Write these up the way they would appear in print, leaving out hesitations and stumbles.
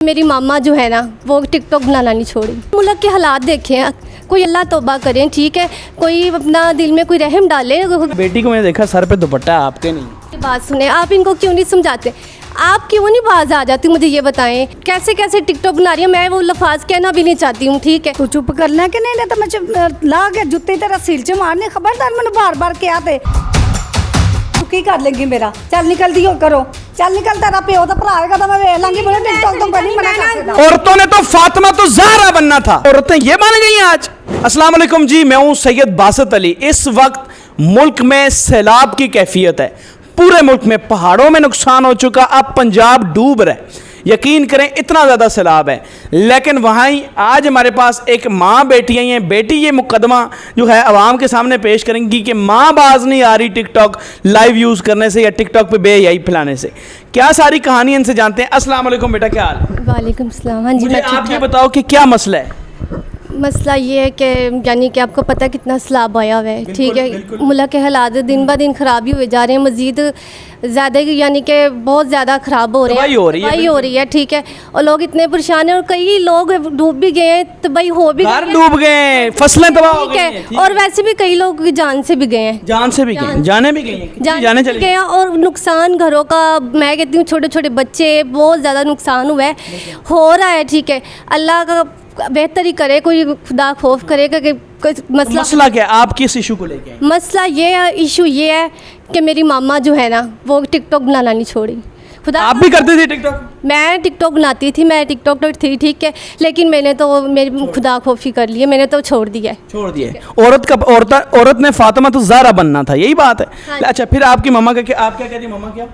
मेरी मामा जो है ना वो टिकटॉक बनाना नहीं छोड़ी। मुल्क के हालात देखे हैं, कोई अल्लाह तौबा करें, ठीक है, कोई अपना दिल में कोई रहम डाले। बेटी को मैंने देखा सर पे दुपट्टा है, आपके नहीं। बात सुने, आप इनको क्यों नहीं समझाते? आप क्यों नहीं बाज आ जाती? मुझे ये बताएं कैसे कैसे टिकटॉक बना रही है। मैं वो लफाज कहना भी नहीं चाहती हूँ, ठीक है। तू चुप करना कि नहीं तो मैं ला के जुत्ते तेरा सिर च मारने। खबरदार मैंने बार बार क्या थे तू की कर लेंगी मेरा। चल निकल दियो करो, चल निकल, तेरा प्यो तो भरा आएगा तो मैं वेख लांगी। मैंने टिकटॉक तो बनी मना कर सकता। औरतों ने तो फातिमा तो ज़हरा बनना था, औरतें ये बन गई हैं आज। अस्सलाम वालेकुम जी, मैं हूं सैयद बासत अली। इस वक्त मुल्क में सैलाब की कैफियत है, पूरे मुल्क में पहाड़ों में नुकसान हो चुका, अब पंजाब डूब रहा है। यकीन करें इतना ज़्यादा सैलाब है, लेकिन वहीं आज हमारे पास एक माँ बैठी आई हैं। बेटी ये मुकदमा जो है आवाम के सामने पेश करेंगी कि माँ बाज नहीं आ रही टिकटॉक लाइव यूज़ करने से या टिकटॉक पे बेहयाई फैलाने से। क्या सारी कहानी इनसे जानते हैं। अस्सलाम वालेकुम बेटा, क्या हाल है? वालेकुम सलाम। हाँ जी, मुझे मैं ठीक आप ये ठाक। बताओ कि क्या मसला है। मसला ये है कि यानी कि आपको पता है कितना सैलाब आया हुआ है, ठीक है। मुल्क के हालात दिन ब दिन ख़राब ही हुए जा रहे हैं, मज़ीद ज़्यादा यानी कि बहुत ज़्यादा ख़राब हो रहे हैं, तबाही हो रही है, ठीक है। और लोग इतने परेशान हैं और कई लोग डूब भी गए हैं, तबाही हो भी घर गई है, डूब गए, फसलें तबाह हो ठीक गई है। हैं, ठीक और है। वैसे भी कई लोग जान से भी गए हैं, जान से भी गए, जाने भी गई हैं, कितनी जाने चली गए हैं। और नुकसान घरों का, मैं कहती हूँ छोटे छोटे बच्चे, बहुत ज़्यादा नुकसान हुआ है, हो रहा है, ठीक है। अल्लाह का बेहतर ही करे, कोई खुदा खौफ करेगा कि कोई मसला क्या है? आप किस इशू को लेके आए? मसला ये है, इशू ये है कि मेरी मामा जो है ना वो टिकटॉक बनाना नहीं छोड़ी। खुदा आप भी करते थे टिकटॉक? मैं टिकटॉक बनाती थी, मैं टिकटॉक थी, ठीक है, लेकिन मैंने तो मेरी खुदा खौफी कर ली है, मैंने तो छोड़ दिया है। छोड़ दिए। औरत ने फातिमा तो ज़हरा बनना था, यही बात है। हाँ। अच्छा, फिर आपकी मम्मा का क्या, आप क्या कहती हैं? मम्मा क्या?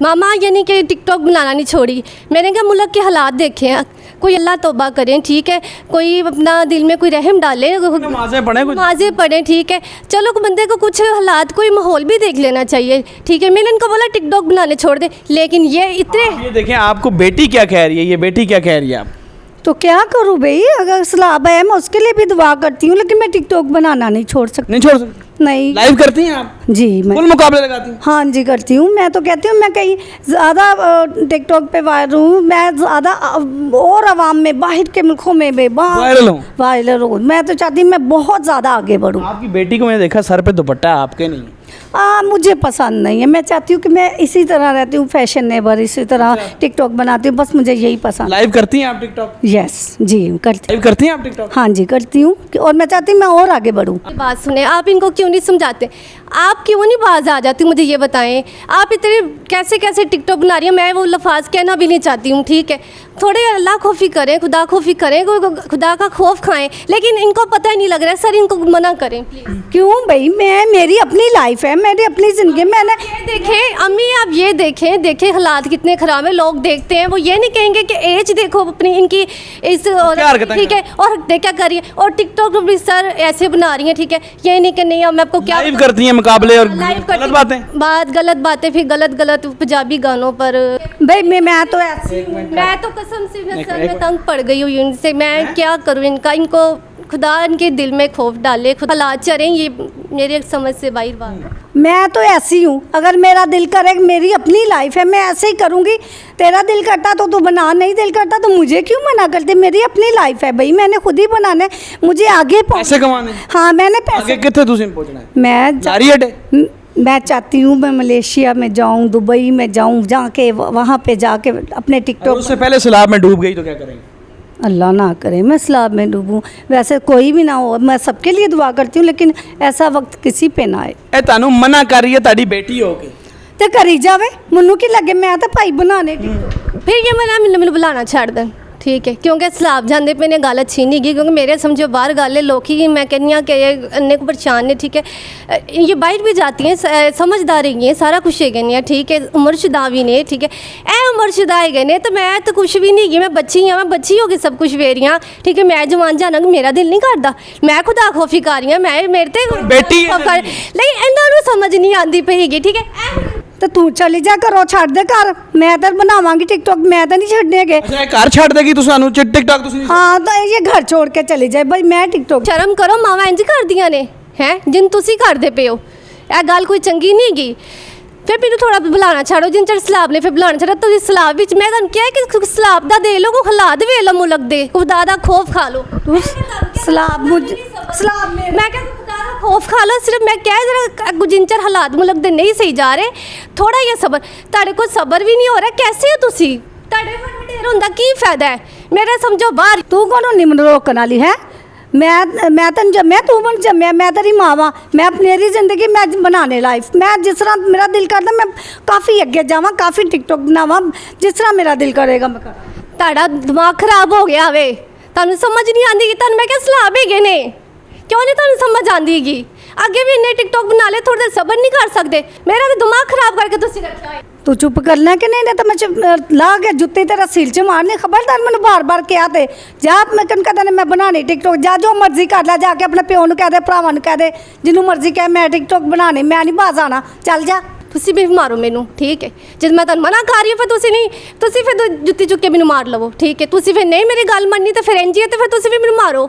मामा यानी कि टिकटॉक बनाना नहीं छोड़ी। मैंने कहा मुल्क के हालात देखे हैं, कोई अल्लाह तौबा करें, ठीक है, कोई अपना दिल में कोई रहम डाले, नमाज़ें पढ़ें, कुछ नमाज़ें पढ़ें, ठीक है। चलो बंदे को कुछ हालात, कोई माहौल भी देख लेना चाहिए, ठीक है। मैंने इनको बोला टिकटॉक बनाने छोड़ दे, लेकिन ये इतने ये देखें, आपको बेटी क्या कह रही है, ये बेटी क्या कह रही है आप? तो क्या करूँ भाई, अगर सलाब है मैं उसके लिए भी दुआ करती हूँ, लेकिन मैं टिकटॉक बनाना नहीं छोड़ सकती। नहीं छोड़ सकती? नहीं। लाइव करती हैं आप? जी मैं फुल मुकाबले लगाती हैं? हाँ जी करती हूँ। मैं तो कहती हूँ मैं कहीं ज़्यादा टिकटॉक पे वायरल हूँ, मैं ज़्यादा और आवाम में, बाहर के मुल्कों में भी वायरल हूँ। मैं तो चाहती हूँ मैं बहुत ज़्यादा आगे बढ़ूँ। आपकी बेटी को मैंने देखा सर पे दुपट्टा है, आपके नहीं। मुझे पसंद नहीं है। मैं चाहती हूँ कि मैं इसी तरह रहती हूँ, फैशनेबल, इसी तरह टिकटॉक बनाती हूँ, बस मुझे यही पसंद। लाइव करती हैं आप टिकटॉक? यस जी करती लाइव करती हैं आप टिकटॉक? हाँ जी करती हूँ, और मैं चाहती हूँ मैं और आगे बढ़ूँ। बात सुने, आप इनको क्यों नहीं समझाते? आप क्यों नहीं बाज आ जाती? मुझे ये बताएं, आप इतने कैसे कैसे टिकटॉक बना रही है। मैं वो लफाज कहना भी नहीं चाहती हूँ, ठीक है। थोड़े अल्लाह खौफी करें, खुदा खौफी करें, खुदा का खौफ खाएं, लेकिन इनको पता ही नहीं लग रहा है। सर इनको मना करें प्लीज़। क्यों भाई, मैं, मेरी अपनी लाइफ है, मेरी अपनी ज़िंदगी। मैंने ये देखें अम्मी, आप ये देखें हालात कितने ख़राब है। लोग देखते हैं, वो ये नहीं कहेंगे कि एज देखो अपनी इनकी, इस ठीक है, और क्या कर रही है। और टिकटॉक भी सर ऐसे बना रही हैं, ठीक है। ये नहीं कि नहीं, मैं आपको क्या लाइव करती हैं मुकाबले और लाइव गलत बातें? गलत बातें, फिर गलत पंजाबी गानों पर। भाई मैं तो ऐसी मैं तो कसम से मैं तंग पड़ गई हूँ इनसे। मैं क्या करूँ इनको खुदा इनके दिल में खौफ डाले, खुदा हालात चलें, ये मेरे समझ से बाहर बात है। मैं तो ऐसी हूँ, अगर मेरा दिल करे, मेरी अपनी लाइफ है, मैं ऐसे ही करूँगी। तेरा दिल करता तो तू बना, नहीं दिल करता तो मुझे क्यों मना करते? मेरी अपनी लाइफ है भाई, मैंने खुद ही बनाना है, मुझे आगे पैसे कमाने। हाँ मैंने आगे पैसे, कितने तुझे पहुंचना है? मैं चाहती हूँ मैं मलेशिया में जाऊँ, दुबई में जाऊँ, जाके वहाँ पे जाके अपने टिकटॉक। उससे पहले सैलाब में डूब गई तो क्या करेंगे? अल्लाह ना करे मैं सैलाब में डूबूं। वैसे कोई भी ना हो, मैं सबके लिए दुआ करती हूँ, लेकिन ऐसा वक्त किसी पे ना आए। ए तानू मना कर रही है ताड़ी बेटी हो के ते करी जावे, मनु की लगे, मैं तो भाई बनाने फिर ये मैंने बुलाना छड़ दें, ठीक है, क्योंकि सैलाब जाते पे ने गल अच्छी नहीं गई, क्योंकि मेरे समझो बाहर गल है लोग ही, मैं कहनी कि अन्य को परेशान ने, ठीक है। ये बाहर भी जाती हैं, समझदार हैं, सारा कुछ है गए, ठीक है, उम्रशुदा भी ने, ठीक है। ए उम्रशुदा है गए ने, तो मैं तो कुछ भी नहीं गई, मैं बच्ची हाँ, मैं बच्ची हो गई सब कुछ वेरी हाँ, ठीक है। मैं जवान जाना मेरा दिल नहीं करता, मैं खुदा खौफी कर रही हूँ, मैं मेरे ते बेटी लेकिन इन्होंने समझ नहीं आती पेगी, ठीक है। तो तू चली जा करो, छड़ दे घर, मैं तो बनावांगी टिकटॉक, मैं तो नहीं छड़ने गए। अच्छा घर छड़ देगी तू सानू टिकटॉक तुसी? हाँ तो ये घर छोड़ के चली जाए भाई, मैं टिकटॉक। शर्म करो, मावा इंज कर दिया ने हैं जिन तुसी करदे पे हो, यह गल कोई चंगी नहीं गई। ਫਿਰ ਮੈਨੂੰ ਥੋੜਾ ਬੁਲਾਣਾ ਛੱਡੋ ਜਿੰਨ ਚਿਰ ਸਲਾਬ ਨੇ ਫਿਰ ਬੁਲਾਣਾ ਛੱਡੋ ਤੁਸੀਂ ਸਲਾਬ ਵਿੱਚ ਮੈਂ ਤੁਹਾਨੂੰ ਕਿਹਾ ਕਿ ਸਲਾਬ ਦਾ ਦੇ ਲਓ ਕੋ ਹਾਲਾਤ ਵੇਖ ਲਓ ਮੁਲਕ ਦੇ ਖੁਦਾ ਦਾ ਖੌਫ ਖਾ ਲਓ ਸਲਾਬ ਸਲਾਬ ਮੈਂ ਕਿਹਾ ਖੁਦਾ ਦਾ ਖੌਫ ਖਾ ਲਓ ਸਿਰਫ ਮੈਂ ਕਿਹਾ ਜਰਾ ਜਿੰਨ ਚਿਰ ਹਾਲਾਤ ਮੁਲਕ ਦੇ ਨਹੀਂ ਸਹੀ ਜਾ ਰਹੇ ਥੋੜਾ ਜਿਹਾ ਸਬਰ ਤੁਹਾਡੇ ਕੋਲ ਸਬਰ ਵੀ ਨਹੀਂ ਹੋ ਰਿਹਾ ਕੈਸੇ ਹੋ ਤੁਸੀਂ ਤੁਹਾਡੇ ਵੱਡੇ ਹੁੰਦਾ ਕੀ ਫਾਇਦਾ ਹੈ ਮੇਰੇ ਸਮਝੋ ਬਾਹਰ ਤੂੰ ਕੌਣ ਹੁੰਦੀ ਮੈਨੂੰ ਰੋਕਣ ਵਾਲੀ ਹੈ ਮੈਂ ਤੈਨੂੰ ਜੰਮਿਆ ਤੂੰ ਬਣ ਜੰਮਿਆ ਮੈਂ ਤੇਰੀ ਮਾਂ ਵਾਂ ਮੈਂ ਮੇਰੀ ਜ਼ਿੰਦਗੀ ਮੈਂ ਬਣਾਣੇ ਲਾਈਫ ਮੈਂ ਜਿਸ ਤਰ੍ਹਾਂ ਮੇਰਾ ਦਿਲ ਕਰਦਾ ਮੈਂ ਕਾਫੀ ਅੱਗੇ ਜਾਵਾਂ ਕਾਫੀ ਟਿਕਟੋਕ ਬਣਾਵਾਂ ਜਿਸ ਤਰ੍ਹਾਂ ਮੇਰਾ ਦਿਲ ਕਰੇਗਾ ਮੈਂ ਕਰਾਂ ਤੁਹਾਡਾ ਦਿਮਾਗ ਖਰਾਬ ਹੋ ਗਿਆ ਵੇ ਤੁਹਾਨੂੰ ਸਮਝ ਨਹੀਂ ਆਉਂਦੀ ਕਿ ਤੁਹਾਨੂੰ ਮੈਂ ਕਿਹਾ ਸਲਾਬ ਹੈਗੇ ਨੇ ਕਿਉਂ ਨਹੀਂ ਤੁਹਾਨੂੰ ਸਮਝ ਆਉਂਦੀ ਹੈਗੀ ਅੱਗੇ ਵੀ ਇੰਨੇ ਟਿਕਟੋਕ ਬਣਾ ਲੈ ਥੋੜਾ ਸਬਰ ਨਹੀਂ ਕਰ ਸਕਦੇ ਮੇਰਾ ਤਾਂ ਦਿਮਾਗ ਖਰਾਬ ਕਰਕੇ ਤੁਸੀਂ ਰੱਖਿਆ ਹੈ ਤੂੰ ਚੁੱਪ ਕਰਨਾ ਕਿ ਨਹੀਂ ਤਾਂ ਮੈਂ ਲਾ ਕੇ ਜੁੱਤੀ ਤੇਰਾ ਸਿਰ 'ਚ ਮਾਰਨੀ ਖਬਰਦਾਰ ਮੈਨੂੰ ਬਾਰ-ਬਾਰ ਕਿਹਾ ਤੇ ਜਾ ਮੈਂ ਕਨ ਕਹਦਾ ਨੇ ਮੈਂ ਬਣਾਣੀ ਟਿਕਟੋਕ ਜਾ ਜੋ ਮਰਜ਼ੀ ਕਰ ਲੈ ਜਾ ਕੇ ਆਪਣੇ ਪਿਓ ਨੂੰ ਕਹਿ ਦੇ ਭਰਾਵਾਂ ਨੂੰ ਕਹਿ ਦੇ ਜਿਹਨੂੰ ਮਰਜ਼ੀ ਕਹਿ ਮੈਂ ਟਿਕਟੋਕ ਬਣਾਣੀ ਮੈਂ ਨਹੀਂ ਬਾਜ਼ ਆਣਾ ਚੱਲ ਜਾ ਤੁਸੀਂ ਵੀ ਮਾਰੋ ਮੈਨੂੰ ਠੀਕ ਹੈ ਜਦ ਮੈਂ ਤੁਹਾਨੂੰ ਮਨਾ ਕਰ ਰਹੀ ਹਾਂ ਫਿਰ ਤੁਸੀਂ ਫਿਰ ਜੁੱਤੀ ਚੁੱਕ ਕੇ ਮੈਨੂੰ ਮਾਰ ਲਵੋ ਠੀਕ ਹੈ ਤੁਸੀਂ ਫਿਰ ਨਹੀਂ ਮੇਰੀ ਗੱਲ ਮੰਨੀ ਤਾਂ ਫਿਰ ਇੰਝ ਹੀ ਹੈ ਤੇ ਫਿਰ ਤੁਸੀਂ ਵੀ ਮੈਨੂੰ ਮਾਰੋ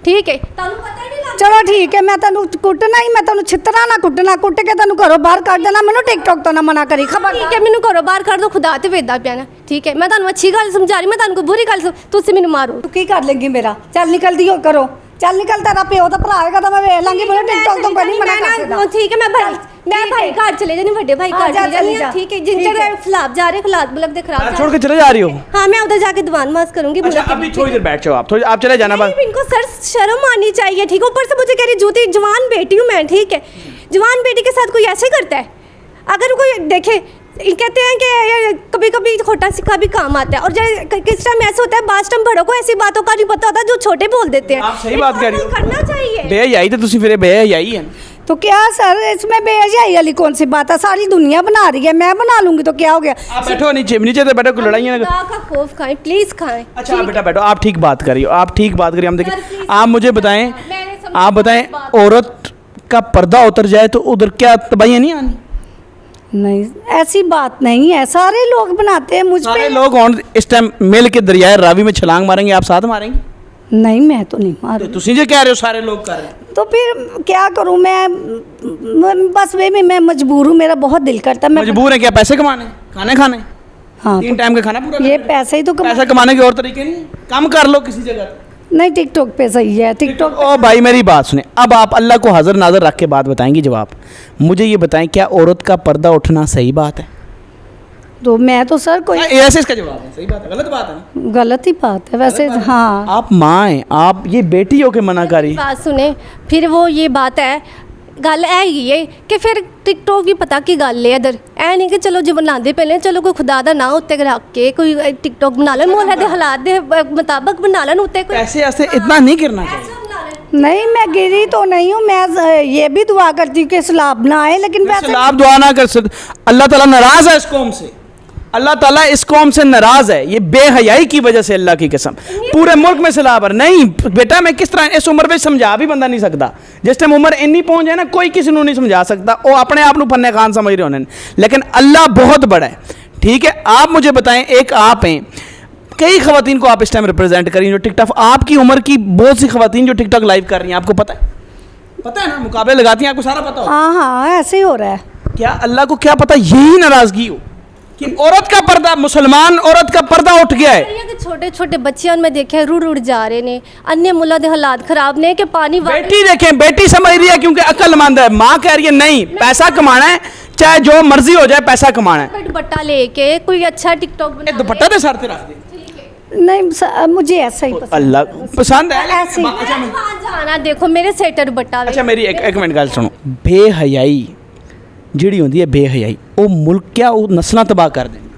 ਠੀਕ ਹੈ ਤੁਹਾਨੂੰ ਪਤਾ ਹੀ ਨਹੀਂ ਲੱਗਦਾ ਚਲੋ ਠੀਕ ਹੈ ਮੈਂ ਤੈਨੂੰ ਕੁੱਟਣਾ ਹੀ ਮੈਂ ਤੈਨੂੰ ਛਿੱਤਰਾ ਨਾ ਕੁੱਟਣਾ ਕੁੱਟ ਕੇ ਤੈਨੂੰ ਘਰੋਂ ਬਾਹਰ ਕੱਢ ਦੇਣਾ ਮੈਨੂੰ ਟਿਕਟੋਕ ਤੋਂ ਨਾ ਮਨਾ ਕਰੀ ਖਬਰ ਠੀਕ ਹੈ ਮੈਨੂੰ ਘਰੋਂ ਬਾਹਰ ਕੱਢ ਦੋ ਖੁਦਾ ਤੇ ਵੇਦਾ ਪਿਆ ਨਾ ਠੀਕ ਹੈ ਮੈਂ ਤੁਹਾਨੂੰ ਅੱਛੀ ਗੱਲ ਸਮਝਾ ਰਹੀ ਮੈਂ ਤੁਹਾਨੂੰ ਕੋਈ ਬੁਰੀ ਗੱਲ ਤੁਸੀਂ ਮੈਨੂੰ ਮਾਰੋ ਤੂੰ ਕੀ ਕਰ ਲੇਂਗੀ ਮੇਰਾ ਚੱਲ ਨਿਕਲਦੀ ਹੋ ਕਰੋ ਚੱਲ ਨਿਕਲ ਤੇਰਾ ਪਿਓ ਤਾਂ ਭਰਾ ਹੈਗਾ ਤਾਂ ਮੈਂ ਵੇਖ ਲਾਂਗੀ ਮੈਨੂੰ ਟਿਕਟੋਕ ਤੋਂ ਕੋਈ ਨਹੀਂ ਮਨਾ ਕਰ ਸਕਦਾ ਠੀਕ ਹੈ ਮੈਂ ਭਾਈ ਘਰ ਚਲੇ ਜਾਣੀ ਵੱਡੇ ਭਾਈ ਘਰ ਚਲੇ ਜਾਣੀ ਠੀਕ है जिन जगह खिलाफ जा रहे खिलाफ मुल्क दे खराब छोड़ के चले जा रही हो हाँ मैं उधर जाके दीवान मास करूंगी अच्छा अभी थोड़ी देर बैठ जाओ आप थोड़ी आप चले जाना बस इनको सर शर्म आनी चाहिए ठीक है ऊपर से मुझे कह रही जूती जवान बेटी हूँ मैं ठीक है जवान बेटी के साथ कोई ऐसे करता है अगर कोई देखे कहते हैं कि कभी कभी खोटा सिक्का भी काम आता है और जब किस टाइम ऐसा होता है बास टाइम बड़ों को ऐसी बातों का नहीं पता होता जो छोटे बोल देते हैं आप सही बात कर रही हो करना चाहिए बेहयाई तो तुसी फिर बेहयाई है तो क्या सर इसमें बेहयाई वाली कौन सी बात है सारी दुनिया बना रही है मैं बना लूंगी तो क्या हो गया आप बैठो नीचे तो बैठो कोई लड़ाई खुदा का खौफ खाएं प्लीज खाएं अच्छा आप बेटा बैठो आप ठीक बात कर रही हो आप ठीक बात करिए हम सर, देखिए please। आप मुझे बताएं मैंने समझा आप बताएं बात। औरत का पर्दा उतर जाए तो उधर क्या तबाहियां नहीं आनी नहीं ऐसी बात नहीं है सारे लोग बनाते हैं मुझ सारे पे लोग ऑन इस टाइम मिल के दरियाए रावी में छलांग मारेंगे आप साथ मारेंगे नहीं मैं तो नहीं तो मारू तुसी जो कह रहे हो सारे लोग कर रहे हैं तो फिर क्या करूं मैं बस वे में मैं मजबूर हूँ मेरा बहुत दिल करता है मैं मजबूर है क्या पैसे कमाने खाने खाने हाँ 3 टाइम का खाना पूरा ये करना है। पैसे ही तो पैसा कमाने के और तरीके नहीं है। कम कर लो किसी जगह नहीं टिकटॉक पे सही है टिकटॉक ओ भाई मेरी बात सुने अब आप अल्लाह को हाजिर नाजर रख के बात बताएंगी जवाब मुझे ये बताएं क्या औरत का पर्दा उठना सही बात है तो मैं तो सर कोई ऐसे इसका जवाब है सही बात है गलत बात है ना गलत ही बात है वैसे हाँ आप माँ हैं आप ये बेटी हो के मना करी बात सुने फिर वो ये बात है गल है ये कि फिर टिकटॉक भी पता की गल है इधर ऐ नहीं कि चलो जो बनाते पहले चलो कोई खुदा दा ना उत्ते रख के कोई टिकटॉक बना लेन मोहल्ले दे हालात दे मुताबिक बना लेन उत्ते कोई ऐसे ऐसे इतना नहीं करना चाहिए नहीं मैं गिरी तो नहीं हूँ मैं ये भी दुआ करती हूँ कि सलाब ना आए लेकिन वैसे आप दुआ ना कर सकते अल्लाह ताला नाराज है इस कौम से अल्लाह ताला इस कौम से नाराज है ये बेहयाई की वजह से अल्लाह की कसम पूरे मुल्क में सैलाब नहीं बेटा मैं किस तरह इस उम्र में समझा भी बंदा नहीं सकता जिस टाइम उम्र इन्नी पहुंच जाए ना कोई किसी को नहीं समझा सकता वो अपने आप को फन्ने खान समझ रहे होने लेकिन अल्लाह बहुत बड़ा है ठीक है आप मुझे बताएं एक आप हैं कई खवातीन को आप इस टाइम रिप्रेजेंट करें जो टिकटॉक आपकी उम्र की बहुत सी खवातीन जो टिकटॉक लाइव कर रही हैं आपको पता है ना मुकाबले लगाती हैं आपको सारा पता हो हाँ ऐसे ही हो रहा है क्या अल्लाह को क्या पता यही नाराजगी हो कि औरत का पर्दा मुसलमान औरत का पर्दा उठ गया है छोटे छोटे बच्चे उनमें देखे रुड़ जा रहे ने अन्य मुल्ला दे हालात खराब ने कि पानी बेटी देखें बेटी समझ रही है क्योंकि अक्लमंद है माँ कह रही है नहीं पैसा कमाना है चाहे जो मर्जी हो जाए पैसा कमाना है दुपट्टा लेके कोई अच्छा टिकटॉक बना दुपट्टा तो सर पे रख दे नहीं मुझे ऐसा ही पसंद अल्लाह पसंद है ऐसे ही। अच्छा वहाँ जाना देखो मेरे सेटर दुपट्टा अच्छा मेरी एक मिनट गल सुनो बेहयाई ਜਿਹੜੀ ਹੁੰਦੀ ਹੈ ਬੇਹਯਾਈ ਉਹ ਮੁਲਕ ਕਿਆ ਉਹ ਨਸਲਾਂ ਤਬਾਹ ਕਰ ਦਿੰਦੀ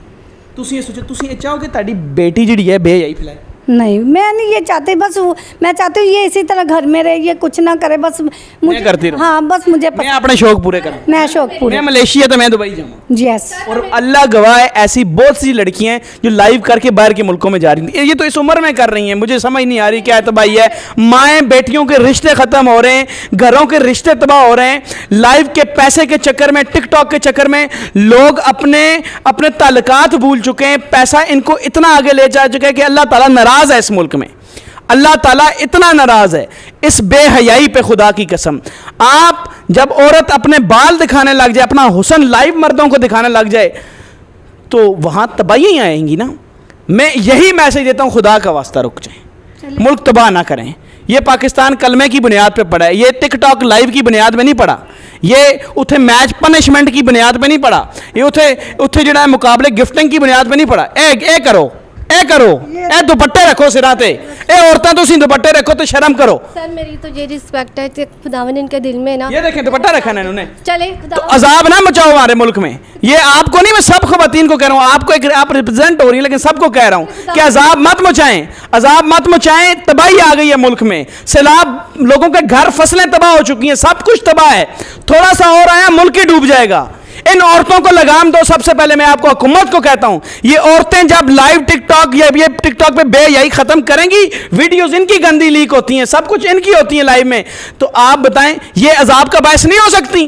ਤੁਸੀਂ ਇਹ ਸੋਚੋ ਤੁਸੀਂ ਇਹ ਚਾਹੋ ਕਿ ਤੁਹਾਡੀ ਬੇਟੀ ਜਿਹੜੀ ਹੈ ਬੇਹਯਾਈ ਫੈਲਾਏ नहीं मैं नहीं ये चाहती बस मैं चाहती हूँ ये इसी तरह घर में रहे ये कुछ ना करे बस मुझे करती रहूं। हाँ बस मुझे मैं अपने शौक पूरे करूँ मैं शौक मैं पूरे मलेशिया तो मैं दुबई जाऊँ यस और अल्लाह गवाह है ऐसी बहुत सी लड़कियां हैं जो लाइव करके बाहर के मुल्कों में जा रही हैं ये तो इस उम्र में कर रही हैं मुझे समझ नहीं आ रही क्या तबाही है माएँ बेटियों के रिश्ते ख़त्म हो रहे हैं घरों के रिश्ते तबाह हो रहे हैं लाइव के पैसे के चक्कर में टिकटॉक के चक्कर में लोग अपने ताल्लुकात भूल चुके हैं पैसा इनको इतना आगे ले जा चुका है कि अल्लाह ताला नाराज़ है इस मुल्क में अल्लाह ताला इतना नाराज है इस बेहयाई पे, खुदा की कसम। आप जब औरत अपने बाल दिखाने लग जाए, अपना हुस्न लाइव मर्दों को दिखाने लग जाए, तो वहां तबाही आएंगी ना। मैं यही मैसेज देता हूं, खुदा का वास्ता रुक जाए, मुल्क तबाह ना करें। ये पाकिस्तान कलमे की बुनियाद पे पड़ा है, ये टिकटॉक लाइव की बुनियाद पे नहीं पड़ा, ये उथे मैच पनिशमेंट की बुनियाद पे नहीं पड़ा, ये उथे जो है मुकाबले गिफ्टिंग की बुनियाद पे नहीं पड़ा। ए करो, ए करो, ए दुपट्टे रखो सिरा ते, ए औरतां तुसीं दुपट्टे रखो तो शर्म करो। सर मेरी तो ये रिस्पेक्ट है कि खुदावन इनके दिल में ना, ये देखें दुपट्टा रखा है इन्होंने। चले तो अजाब ना मचाओ हमारे मुल्क में। ये आपको नहीं, मैं सब खवातीन को कह रहा हूँ, आपको एक आप रिप्रेजेंट हो रही है, लेकिन सबको कह रहा हूँ कि अजाब मत मचाएं, अजाब मत मचाएं। तबाही आ गई है मुल्क में, सैलाब, लोगों के घर, फसलें तबाह हो चुकी हैं, सब कुछ तबाह है। थोड़ा सा और आया मुल्क ही डूब जाएगा। इन औरतों को लगाम दो। सबसे पहले मैं आपको हुकूमत को कहता हूं, ये औरतें जब लाइव टिकटॉक या ये टिकटॉक पे बेहयाई खत्म करेंगी, वीडियोस इनकी गंदी लीक होती हैं, सब कुछ इनकी होती है लाइव में, तो आप बताएं ये अजाब का बायस नहीं हो सकती?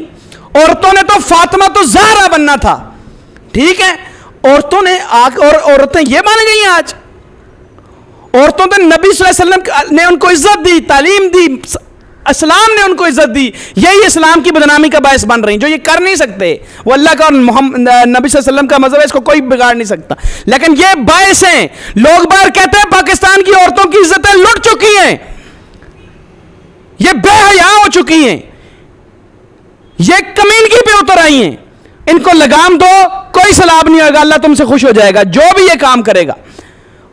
औरतों ने तो फातिमा तो ज़हरा बनना था, ठीक है, औरतों ने और औरतें ये मान गई हैं आज। औरतों ने नबी सल्लल्लाहु अलैहि वसल्लम ने उनको इज्जत दी, तालीम दी, इस्लाम ने उनको इज्जत दी, यही इस्लाम की बदनामी का बायस बन रही, जो ये कर नहीं सकते। वो अल्लाह का और नबी सल्लल्लाहु अलैहि वसल्लम का मज़हब है, इसको कोई बिगाड़ नहीं सकता, लेकिन ये बायस हैं। लोग बाहर कहते हैं पाकिस्तान की औरतों की इज्जतें लुट चुकी हैं, ये बेहया हो चुकी हैं, ये कमीनगी पे उतर आई हैं। इनको लगाम दो, कोई सलाब नहीं होगा, अल्लाह तुमसे खुश हो जाएगा जो भी ये काम करेगा।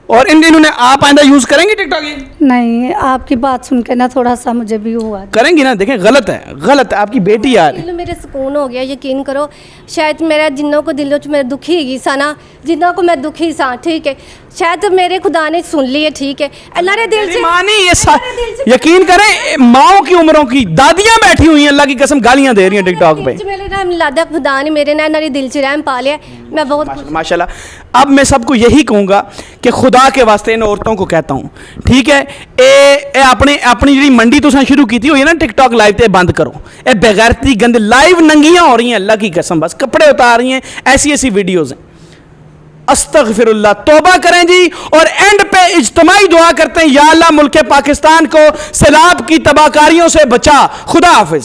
और इन्होंने आप आइंदा यूज करेंगे टिकटॉक? नहीं, आपकी बात सुन के ना थोड़ा सा मुझे भी हुआ। करेंगी ना, देखें गलत है, गलत है। आपकी बेटी यार, मेरे सुकून हो गया, यकीन करो। शायद मेरा जिन्हों को दिलों च मेरा दुखी ही सा ना, जिन्हों को मैं दुखी सा, ठीक है, शायद मेरे खुदा ने सुन लिए, ठीक है। अल्लाह ने दिल से मानी ये यकीन करें, माओ की उम्रों की दादियां बैठी हुई हैं, अल्लाह की कसम गालियां दे रही हैं टिकटॉक पे। मेरे ना लादा खुदा ने मेरे ना दिल से रहम पा लिया, मैं बहुत माशाल्लाह। अब मैं सबको यही कहूंगा कि खुदा के वास्ते इन औरतों को कहता हूं, ठीक है, ए अपनी अपनी जी मंडी तुसां शुरू की हुई है ना टिकटॉक लाइव, ते बंद करो। ए बेगैरती गंद लाइव नंगियां हो रही हैं, अल्लाह की कसम, बस कपड़े उतार रही हैं, ऐसी ऐसी वीडियोज हैं। अस्तगफिरुल्लाह, तौबा करें जी। और एंड पे इज्तिमाई दुआ करते हैं, या अल्लाह मुल्क पाकिस्तान को सैलाब की तबाहकारियों से बचा। खुदा हाफिज।